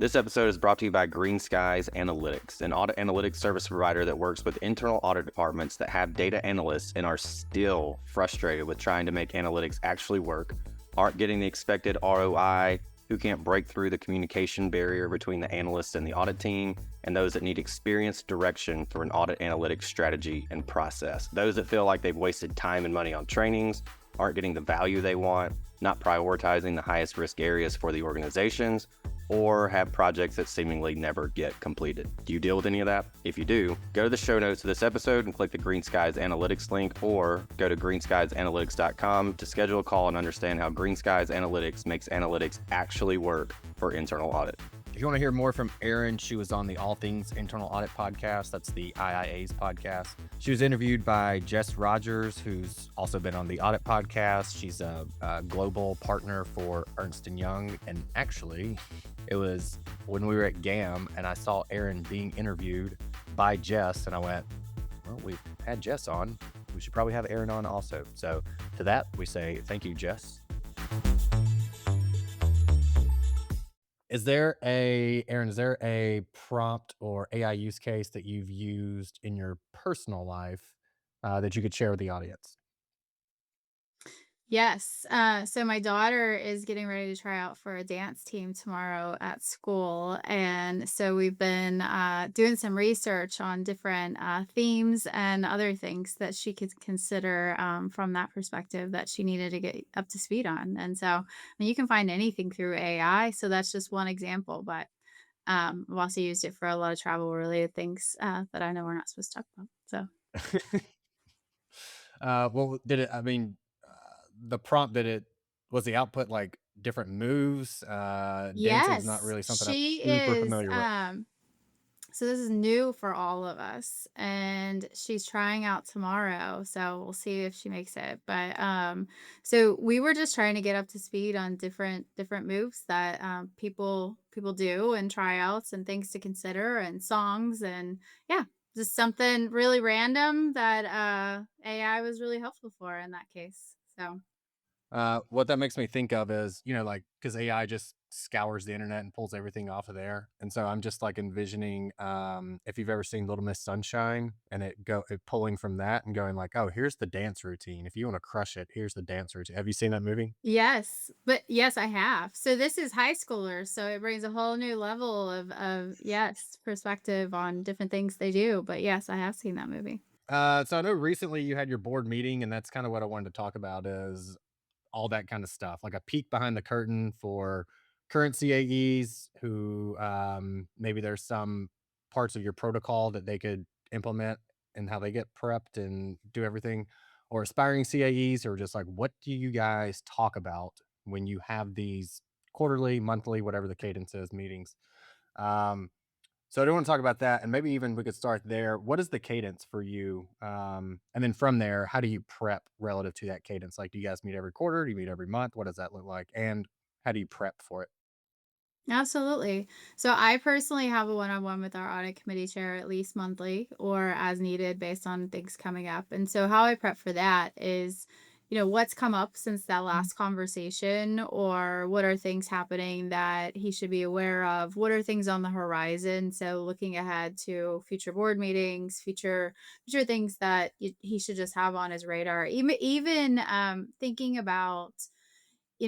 This episode is brought to you by Green Skies Analytics, an audit analytics service provider that works with internal audit departments that have data analysts and are still frustrated with trying to make analytics actually work, aren't getting the expected ROI, who can't break through the communication barrier between the analysts and the audit team, and those that need experienced direction for an audit analytics strategy and process. Those that feel like they've wasted time and money on trainings, aren't getting the value they want, not prioritizing the highest risk areas for the organizations, or have projects that seemingly never get completed. Do you deal with any of that? If you do, go to the show notes of this episode and click the Green Skies Analytics link, or go to greenskiesanalytics.com to schedule a call and understand how Green Skies Analytics makes analytics actually work for internal audit. If you want to hear more from Erin, she was on the All Things Internal Audit Podcast. That's the IIA's podcast. She was interviewed by Jess Rogers, who's also been on the Audit Podcast. She's a global partner for Ernst & Young. And actually, it was when we were at GAM and I saw Erin being interviewed by Jess, and I went, well, we've had Jess on. We should probably have Erin on also. So to that, we say thank you, Jess. Erin, is there a prompt or AI use case that you've used in your personal life that you could share with the audience? Yes. So my daughter is getting ready to try out for a dance team tomorrow at school. And so we've been doing some research on different themes and other things that she could consider from that perspective that she needed to get up to speed on. And so I mean, you can find anything through AI. So that's just one example. But I've also used it for a lot of travel related things that I know we're not supposed to talk about. So. Well, the prompt, was the output like different moves? Dancing's not Yes, really something I'm she super is. familiar with. So this is new for all of us, and she's trying out tomorrow. So we'll see if she makes it. But so we were just trying to get up to speed on different moves that people do and tryouts and things to consider and songs and yeah, just something really random that AI was really helpful for in that case. So. What that makes me think of is, like, because AI just scours the internet and pulls everything off of there. And so I'm just like envisioning, if you've ever seen Little Miss Sunshine and it pulling from that and going like, oh, here's the dance routine. If you want to crush it, here's the dance routine. Have you seen that movie? Yes, but yes, I have. So this is high schoolers, so it brings a whole new level of yes, perspective on different things they do. But yes, I have seen that movie. So I know recently you had your board meeting, and that's kind of what I wanted to talk about is all that kind of stuff, like a peek behind the curtain for current CAEs who maybe there's some parts of your protocol that they could implement and how they get prepped and do everything, or aspiring CAEs who are just like, what do you guys talk about when you have these quarterly, monthly, whatever the cadence is, meetings? Um, so I do want to talk about that, and maybe even we could start there. What is the cadence for you? And then from there, how do you prep relative to that cadence? Like, do you guys meet every quarter? Do you meet every month? What does that look like? And how do you prep for it? Absolutely. So I personally have a one-on-one with our audit committee chair at least monthly or as needed based on things coming up. And so how I prep for that is, what's come up since that last conversation, or what are things happening that he should be aware of? What are things on the horizon? So looking ahead to future board meetings, future things that he should just have on his radar. Even thinking about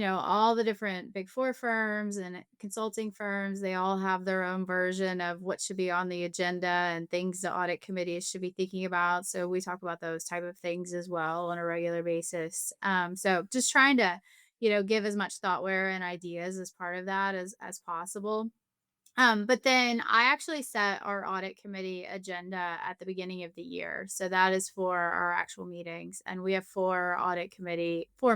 all the different big four firms and consulting firms, they all have their own version of what should be on the agenda and things the audit committees should be thinking about. So we talk about those type of things as well on a regular basis. So just trying to, give as much thoughtware and ideas as part of that as possible. But then I actually set our audit committee agenda at the beginning of the year. So that is for our actual meetings. And we have four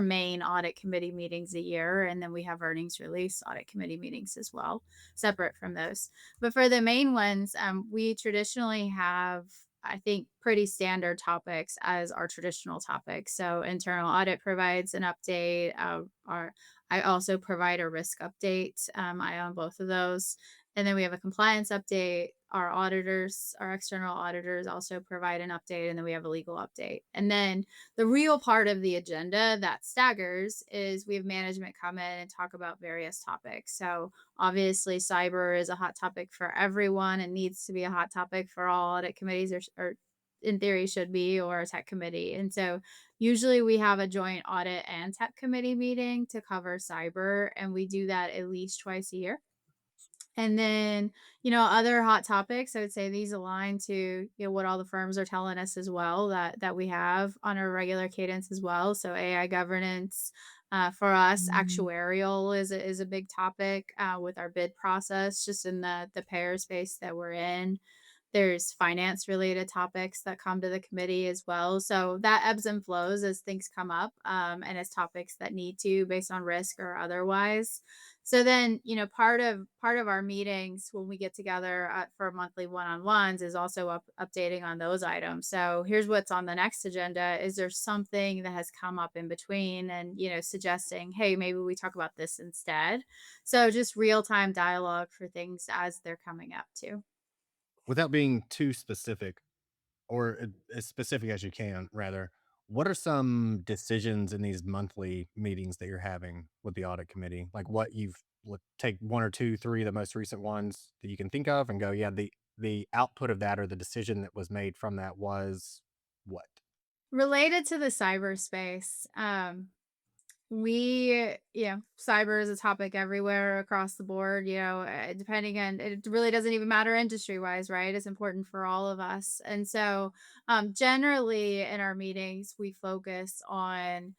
main audit committee meetings a year. And then we have earnings release audit committee meetings as well, separate from those. But for the main ones, we traditionally have, I think, pretty standard topics as our traditional topics. So internal audit provides an update. I also provide a risk update. I own both of those. And then we have a compliance update, our auditors, our external auditors also provide an update, and then we have a legal update. And then the real part of the agenda that staggers is we have management come in and talk about various topics. So obviously cyber is a hot topic for everyone and needs to be a hot topic for all audit committees, or in theory should be, or a tech committee. And so usually we have a joint audit and tech committee meeting to cover cyber, and we do that at least twice a year. And then, other hot topics, I would say these align to, what all the firms are telling us as well, that we have on a regular cadence as well. So AI governance, for us, actuarial is a big topic, with our bid process, just in the payer space that we're in. There's finance related topics that come to the committee as well. So that ebbs and flows as things come up, and as topics that need to, based on risk or otherwise. So then, part of our meetings when we get together, for monthly one-on-ones, is also updating on those items. So here's what's on the next agenda. Is there something that has come up in between, and suggesting, hey, maybe we talk about this instead. So just real time dialogue for things as they're coming up too. Without being too specific, or as specific as you can, rather, what are some decisions in these monthly meetings that you're having with the audit committee? Like what take one or two, three, the most recent ones that you can think of, and go, yeah, the output of that, or the decision that was made from that, was what? Related to the cyberspace, cyber is a topic everywhere across the board, depending on, it really doesn't even matter industry wise, right? It's important for all of us. And so, generally in our meetings, we focus on,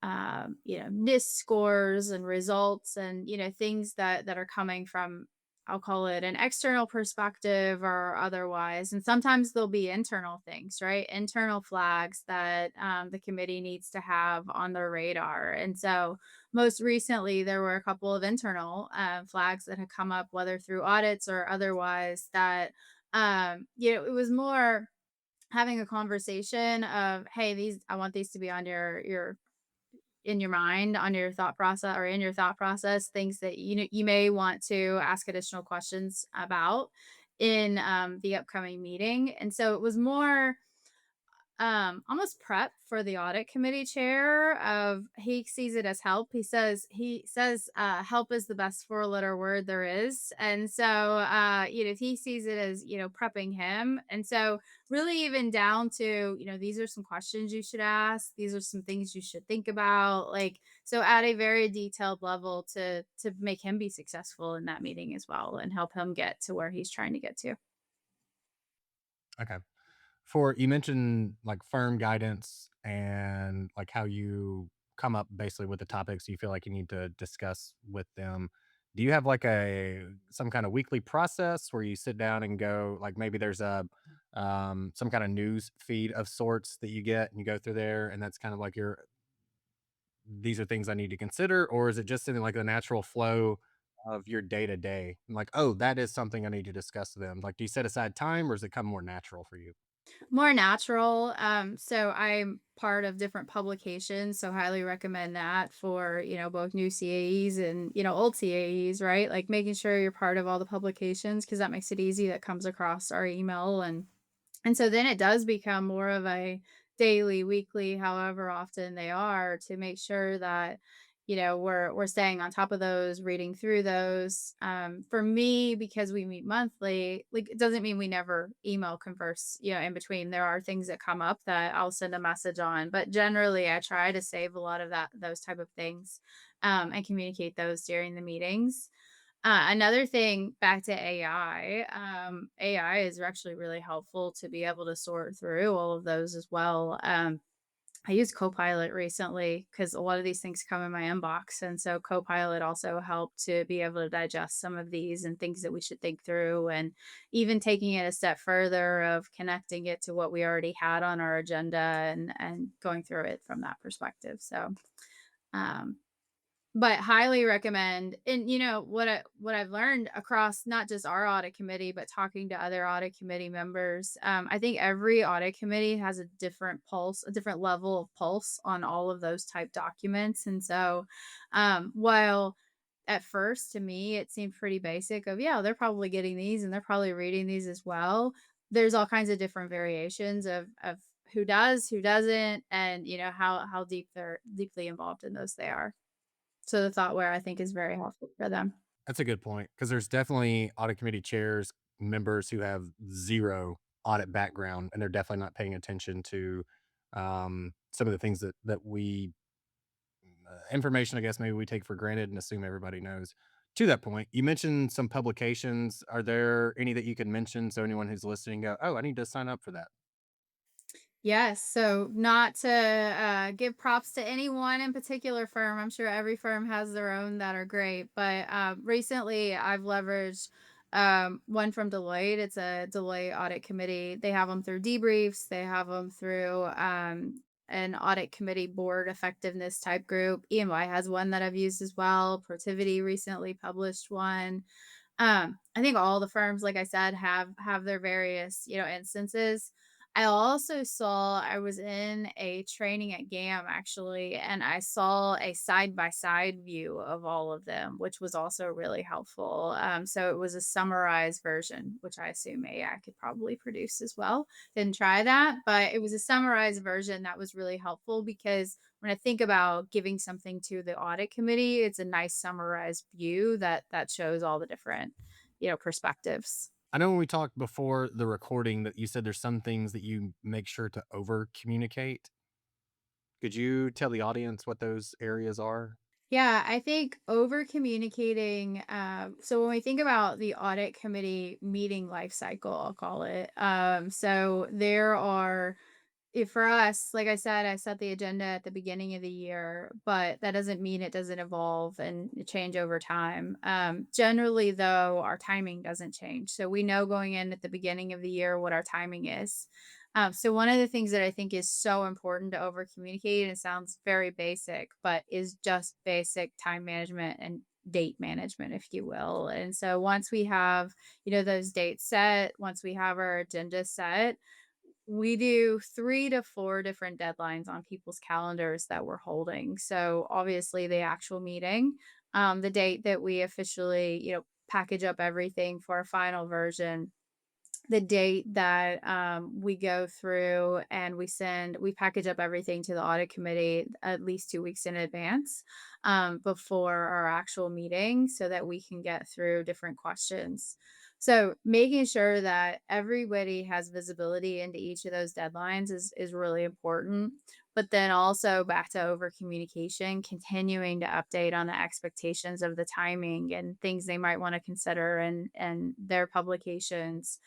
NIST scores and results, and, things that are coming from, I'll call it an external perspective or otherwise. And sometimes there'll be internal things, right? Internal flags that, the committee needs to have on their radar. And so, most recently, there were a couple of internal, flags that had come up, whether through audits or otherwise, that, it was more having a conversation of, hey, I want these to be on your in your mind, on your thought process, or in your thought process, things that you may want to ask additional questions about in, the upcoming meeting. And so it was more, almost prep for the audit committee chair. Of He sees it as help. He says help is the best four letter word there is. And so, he sees it as, prepping him. And so really, even down to, these are some questions you should ask, these are some things you should think about, like, so at a very detailed level, to make him be successful in that meeting as well, and help him get to where he's trying to get to. Okay. For you mentioned like firm guidance, and like how you come up basically with the topics you feel like you need to discuss with them. Do you have like some kind of weekly process where you sit down and go, like, maybe there's some kind of news feed of sorts that you get, and you go through there, and that's kind of like your, these are things I need to consider? Or is it just in like the natural flow of your day to day? Like, oh, that is something I need to discuss with them. Like, do you set aside time, or does it come more natural for you? More natural. So I'm part of different publications, so highly recommend that for, both new CAEs and, old CAEs, right? Like making sure you're part of all the publications, because that makes it easy. That comes across our email. And so then it does become more of a daily, weekly, however often they are, to make sure that, we're staying on top of those, reading through those. For me, because we meet monthly, like, it doesn't mean we never email converse, in between. There are things that come up that I'll send a message on, but generally I try to save a lot of those type of things, and communicate those during the meetings. Another thing, back to AI, AI is actually really helpful to be able to sort through all of those as well. I used Copilot recently because a lot of these things come in my inbox. And so Copilot also helped to be able to digest some of these and things that we should think through, and even taking it a step further of connecting it to what we already had on our agenda, and going through it from that perspective. So, um, but highly recommend. And what I've learned across not just our audit committee, but talking to other audit committee members, I think every audit committee has a different pulse, a different level of pulse on all of those type documents. And so, while at first, to me, it seemed pretty basic of, yeah, they're probably getting these and they're probably reading these as well. There's all kinds of different variations of who does, who doesn't, and how deeply involved in those they are. So the thought where I think is very helpful for them. That's a good point because there's definitely audit committee chairs, members who have zero audit background, and they're definitely not paying attention to some of the things that we information, I guess, maybe we take for granted and assume everybody knows. To that point, you mentioned some publications. Are there any that you can mention so anyone who's listening go, oh, I need to sign up for that? Yes. So, not to give props to any one in particular firm. I'm sure every firm has their own that are great. But recently, I've leveraged one from Deloitte. It's a Deloitte audit committee. They have them through debriefs, they have them through an audit committee board effectiveness type group. EY has one that I've used as well. Protiviti recently published one. I think all the firms, like I said, have their various, instances. I also saw I was in a training at GAM actually, and I saw a side by side view of all of them, which was also really helpful. So it was a summarized version, which I assume AI could probably produce as well. Didn't try that, but it was a summarized version that was really helpful because when I think about giving something to the audit committee, it's a nice summarized view that shows all the different, perspectives. I know when we talked before the recording that you said there's some things that you make sure to over communicate. Could you tell the audience what those areas are? Yeah, I think over communicating. So when we think about the audit committee meeting life cycle, I'll call it. So there are for us, like I said, I set the agenda at the beginning of the year, but that doesn't mean it doesn't evolve and change over time. Generally, though, our timing doesn't change. So we know going in at the beginning of the year what our timing is. So one of the things that I think is so important to over communicate, and it sounds very basic, but is just basic time management and date management, if you will. And so once we have, those dates set, once we have our agenda set, we do 3 to 4 different deadlines on people's calendars that we're holding. So, obviously, the actual meeting, the date that we officially, package up everything for a final version, the date that we go through and we package up everything to the audit committee at least 2 weeks in advance before our actual meeting so that we can get through different questions. So making sure that everybody has visibility into each of those deadlines is really important. But then also back to over communication, continuing to update on the expectations of the timing and things they might want to consider and their publications.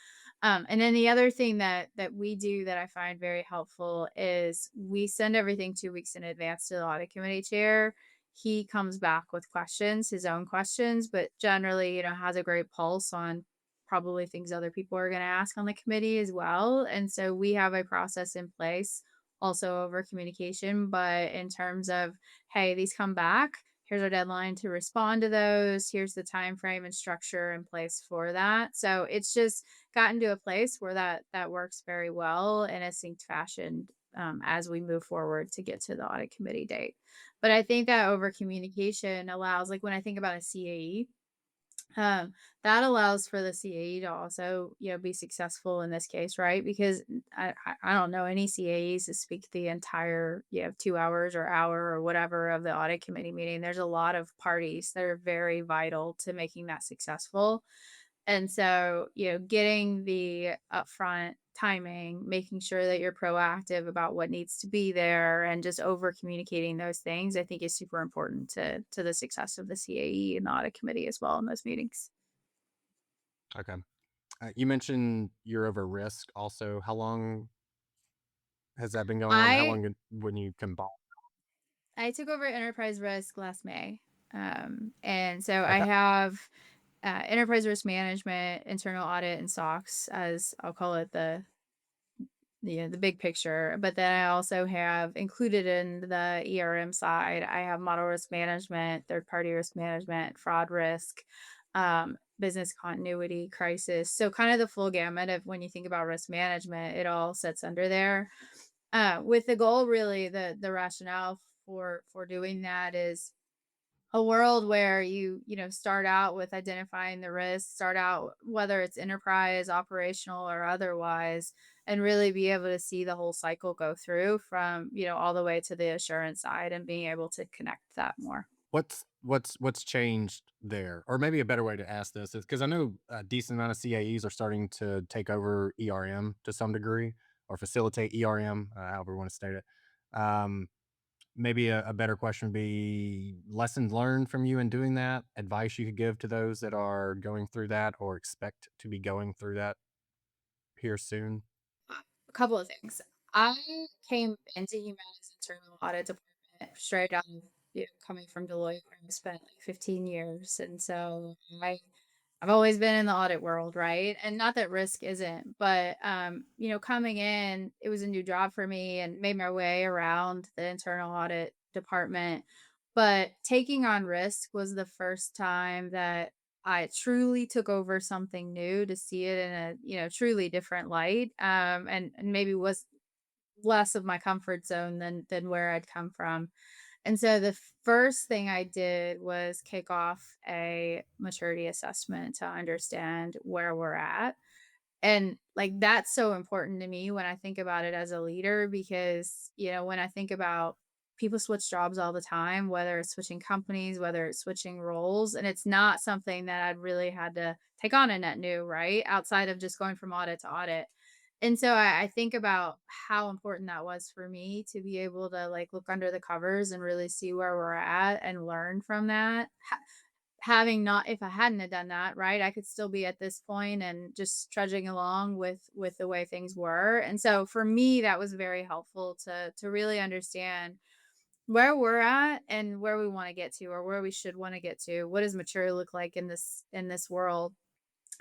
And then the other thing that we do that I find very helpful is we send everything 2 weeks in advance to the audit committee chair. He comes back with questions, his own questions, but generally, has a great pulse on probably things other people are going to ask on the committee as well. And so we have a process in place also over communication, but in terms of, hey, these come back, here's our deadline to respond to those, here's the time frame and structure in place for that. So it's just gotten to a place where that works very well in a synced fashion as we move forward to get to the audit committee date. But I think that over communication allows, like when I think about a CAE, that allows for the CAE to also, be successful in this case, right? Because I don't know any CAEs to speak the entire, 2 hours or hour or whatever of the audit committee meeting. There's a lot of parties that are very vital to making that successful. And so, getting the upfront timing, making sure that you're proactive about what needs to be there and just over communicating those things, I think is super important to the success of the CAE and the audit committee as well in those meetings. Okay. You mentioned you're over risk also. How long has that been going on? How I long when you combine? I took over enterprise risk last May. And so I Okay. have enterprise risk management, internal audit, and SOX, as I'll call it, the big picture. But then I also have included in the ERM side, I have model risk management, third party risk management, fraud risk, business continuity, crisis. So kind of the full gamut of when you think about risk management, it all sits under there. With the goal, really, the rationale for doing that is a world where start out with identifying the risks, start out whether it's enterprise, operational, or otherwise, and really be able to see the whole cycle go through from, all the way to the assurance side and being able to connect that more. What's changed there? Or maybe a better way to ask this is because I know a decent amount of CAEs are starting to take over ERM to some degree or facilitate ERM, however you want to state it. Um, Maybe a better question would be lessons learned from you in doing that, advice you could give to those that are going through that or expect to be going through that here soon. A couple of things. I came into Humana's internal audit department straight out of coming from Deloitte, where I spent like 15 years, and so I've always been in the audit world, right? And not that risk isn't, but coming in, it was a new job for me and made my way around the internal audit department. But taking on risk was the first time that I truly took over something new to see it in a, truly different light. And maybe was less of my comfort zone than where I'd come from. And so the first thing I did was kick off a maturity assessment to understand where we're at. And like that's so important to me when I think about it as a leader because, when I think about people switch jobs all the time, whether it's switching companies, whether it's switching roles, and it's not something that I'd really had to take on a net new, right? Outside of just going from audit to audit. And so I think about how important that was for me to be able to like look under the covers and really see where we're at and learn from that. Having not if I hadn't have done that, right, I could still be at this point and just trudging along with the way things were. And so for me, that was very helpful to really understand where we're at and where we want to get to or where we should want to get to. What does mature look like in this world?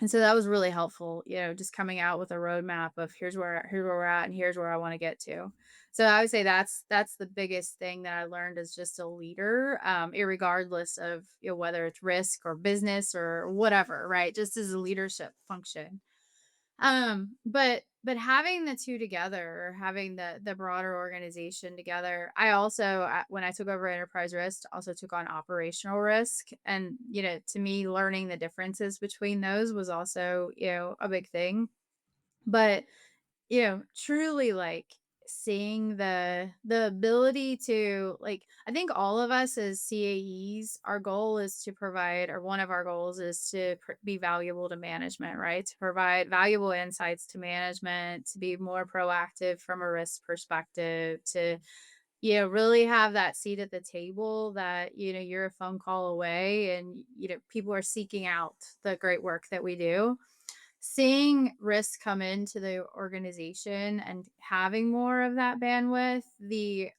And so that was really helpful, just coming out with a roadmap of here's where we're at and here's where I want to get to. So I would say that's the biggest thing that I learned as just a leader, irregardless of whether it's risk or business or whatever, right? Just as a leadership function. But having the two together, or having the broader organization together, I also when I took over enterprise risk, also took on operational risk, and to me, learning the differences between those was also a big thing. But truly like seeing the ability to like I think all of us as CAEs, our goal is to provide, or one of our goals is to be valuable to management, right? To provide valuable insights to management, to be more proactive from a risk perspective, to really have that seat at the table that you're a phone call away and people are seeking out the great work that we do. Seeing risk come into the organization and having more of that bandwidth,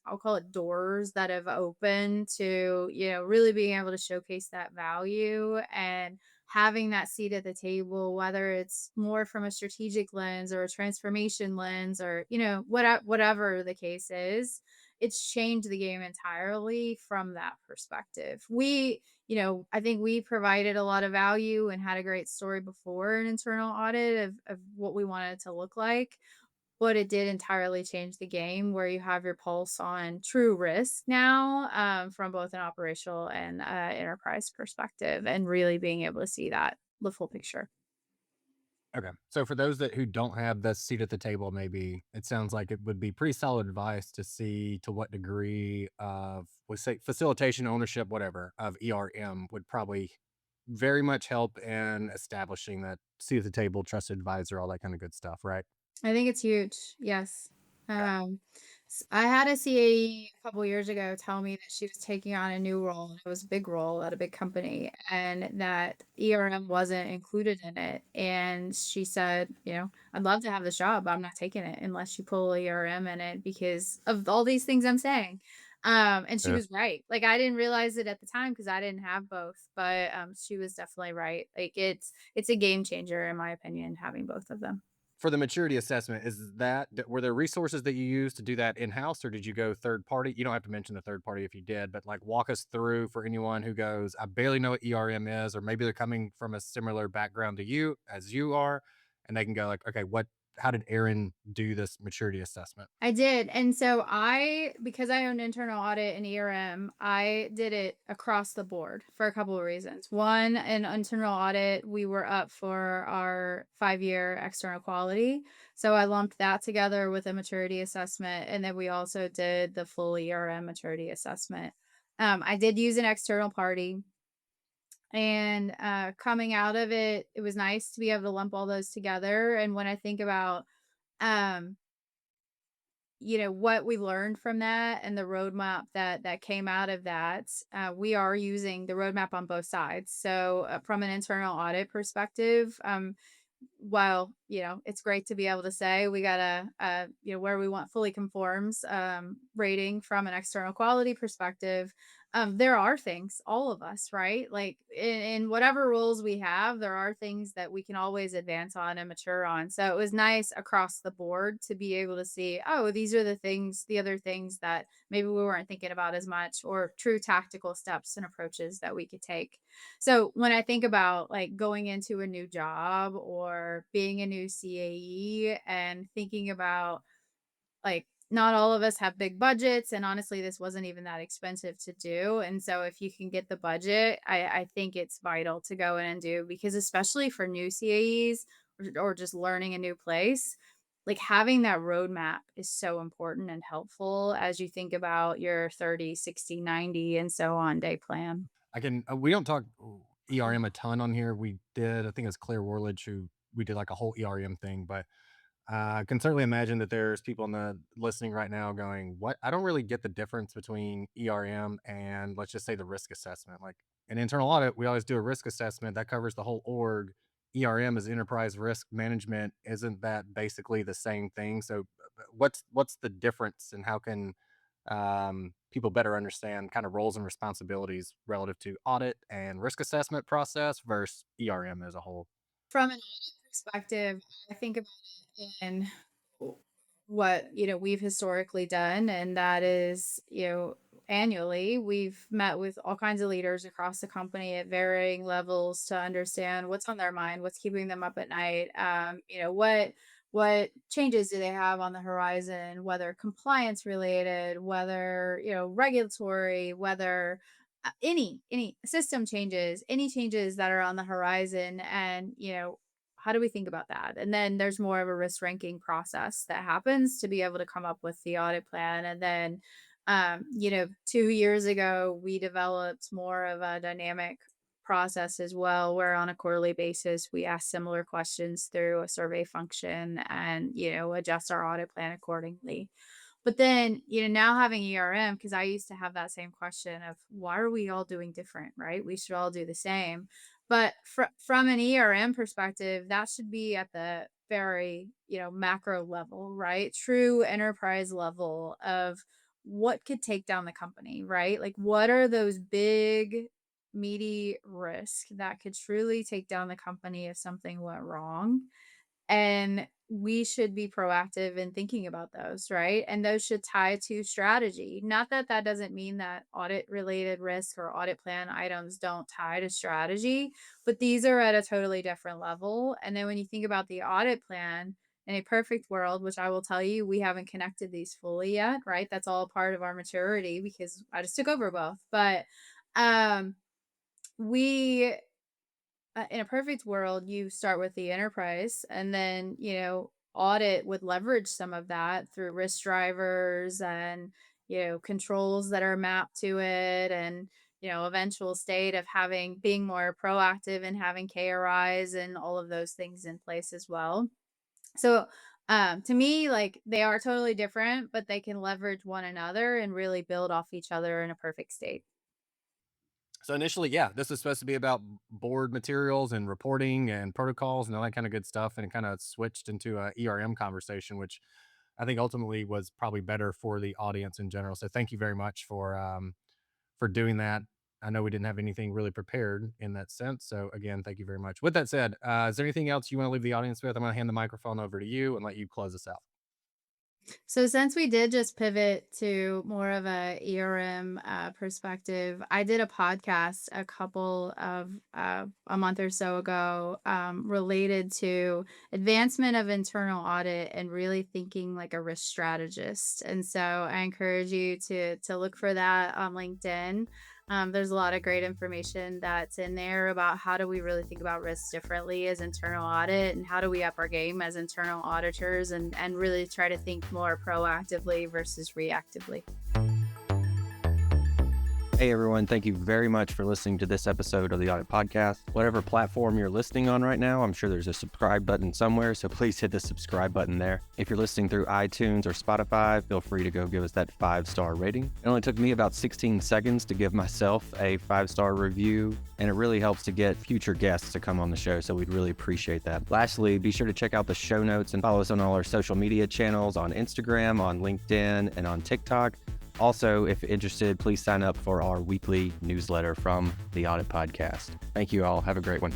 I'll call it doors that have opened to, really being able to showcase that value and having that seat at the table, whether it's more from a strategic lens or a transformation lens or, whatever the case is, it's changed the game entirely from that perspective. I think we provided a lot of value and had a great story before an internal audit of what we wanted it to look like. But it did entirely change the game where you have your pulse on true risk now, from both an operational and enterprise perspective, and really being able to see that the full picture. Okay. So for those who don't have the seat at the table, maybe it sounds like it would be pretty solid advice to see to what degree of, we say, facilitation, ownership, whatever, of ERM would probably very much help in establishing that seat at the table, trusted advisor, all that kind of good stuff, right? I think it's huge. Yes. Okay. I had a CAE a couple years ago tell me that she was taking on a new role. It was a big role at a big company, and that ERM wasn't included in it. And she said, I'd love to have this job, but I'm not taking it unless you pull ERM in it because of all these things I'm saying. And she Yeah. was right. Like I didn't realize it at the time because I didn't have both, but she was definitely right. Like it's a game changer in my opinion, having both of them. For the maturity assessment, were there resources that you used to do that in house, or did you go third party? You don't have to mention the third party if you did, but like walk us through for anyone who goes, I barely know what ERM is, or maybe they're coming from a similar background to you as you are, and they can go like, okay, how did Erin do this maturity assessment? I did. And so because I own internal audit and ERM, I did it across the board for a couple of reasons. One, in internal audit, we were up for our 5-year external quality. So I lumped that together with a maturity assessment. And then we also did the full ERM maturity assessment. I did use an external party. And coming out of it, it was nice to be able to lump all those together. And when I think about, um, what we learned from that and the roadmap that came out of that, we are using the roadmap on both sides. So from an internal audit perspective, while it's great to be able to say we got where we want fully conforms rating from an external quality perspective, there are things, all of us, right? Like in whatever roles we have, there are things that we can always advance on and mature on. So it was nice across the board to be able to see, oh, these are the other things that maybe we weren't thinking about as much, or true tactical steps and approaches that we could take. So when I think about like going into a new job or being a new CAE and thinking about, like, not all of us have big budgets, and honestly this wasn't even that expensive to do. And so if you can get the budget, I think it's vital to go in and do, because especially for new CAEs, or just learning a new place, like having that roadmap is so important and helpful as you think about your 30, 60, 90, and so on day plan. I can we don't talk ERM a ton on here. We did, I think it's Claire Warledge who we did like a whole ERM thing, but I can certainly imagine that there's people in the listening right now going, "What? I don't really get the difference between ERM and let's just say the risk assessment." Like in internal audit, we always do a risk assessment that covers the whole org. ERM is enterprise risk management. Isn't that basically the same thing? So, what's the difference, and how can people better understand kind of roles and responsibilities relative to audit and risk assessment process versus ERM as a whole? From an audit perspective, I think about it in what, we've historically done, and that is, annually we've met with all kinds of leaders across the company at varying levels to understand what's on their mind, what's keeping them up at night. What changes do they have on the horizon, whether compliance related, whether, regulatory, whether any system changes, any changes that are on the horizon. And how do we think about that? And then there's more of a risk ranking process that happens to be able to come up with the audit plan. And then 2 years ago we developed more of a dynamic process as well, where on a quarterly basis we ask similar questions through a survey function and adjust our audit plan accordingly. But then, now having ERM, because I used to have that same question of why are we all doing different, right? We should all do the same. But from an ERM perspective, that should be at the very, macro level, right? True enterprise level of what could take down the company, right? Like, what are those big, meaty risks that could truly take down the company if something went wrong? And we should be proactive in thinking about those, right? And those should tie to strategy. Not that that doesn't mean that audit related risk or audit plan items don't tie to strategy, but these are at a totally different level. And then when you think about the audit plan, in a perfect world, which I will tell you, we haven't connected these fully yet, right? That's all part of our maturity because I just took over both. But um we in a perfect world, you start with the enterprise, and then, audit would leverage some of that through risk drivers and, controls that are mapped to it, and, eventual state of being more proactive and having KRIs and all of those things in place as well. So, to me, like they are totally different, but they can leverage one another and really build off each other in a perfect state. So initially, yeah, this was supposed to be about board materials and reporting and protocols and all that kind of good stuff, and it kind of switched into a ERM conversation, which I think ultimately was probably better for the audience in general. So thank you very much for doing that. I know we didn't have anything really prepared in that sense. So again, thank you very much. With that said, is there anything else you want to leave the audience with? I'm going to hand the microphone over to you and let you close us out. So since we did just pivot to more of a ERM perspective, I did a podcast a month or so ago, related to advancement of internal audit and really thinking like a risk strategist. And so I encourage you to look for that on LinkedIn. There's a lot of great information that's in there about how do we really think about risks differently as internal audit, and how do we up our game as internal auditors, and really try to think more proactively versus reactively. Hey everyone, thank you very much for listening to this episode of the Audit Podcast. Whatever platform you're listening on right now, I'm sure there's a subscribe button somewhere, so please hit the subscribe button there. If you're listening through iTunes or Spotify, feel free to go give us that 5-star rating. It only took me about 16 seconds to give myself a 5-star review, and it really helps to get future guests to come on the show, so we'd really appreciate that. Lastly, be sure to check out the show notes and follow us on all our social media channels on Instagram, on LinkedIn, and on TikTok. Also, if interested, please sign up for our weekly newsletter from the Audit Podcast. Thank you all. Have a great one.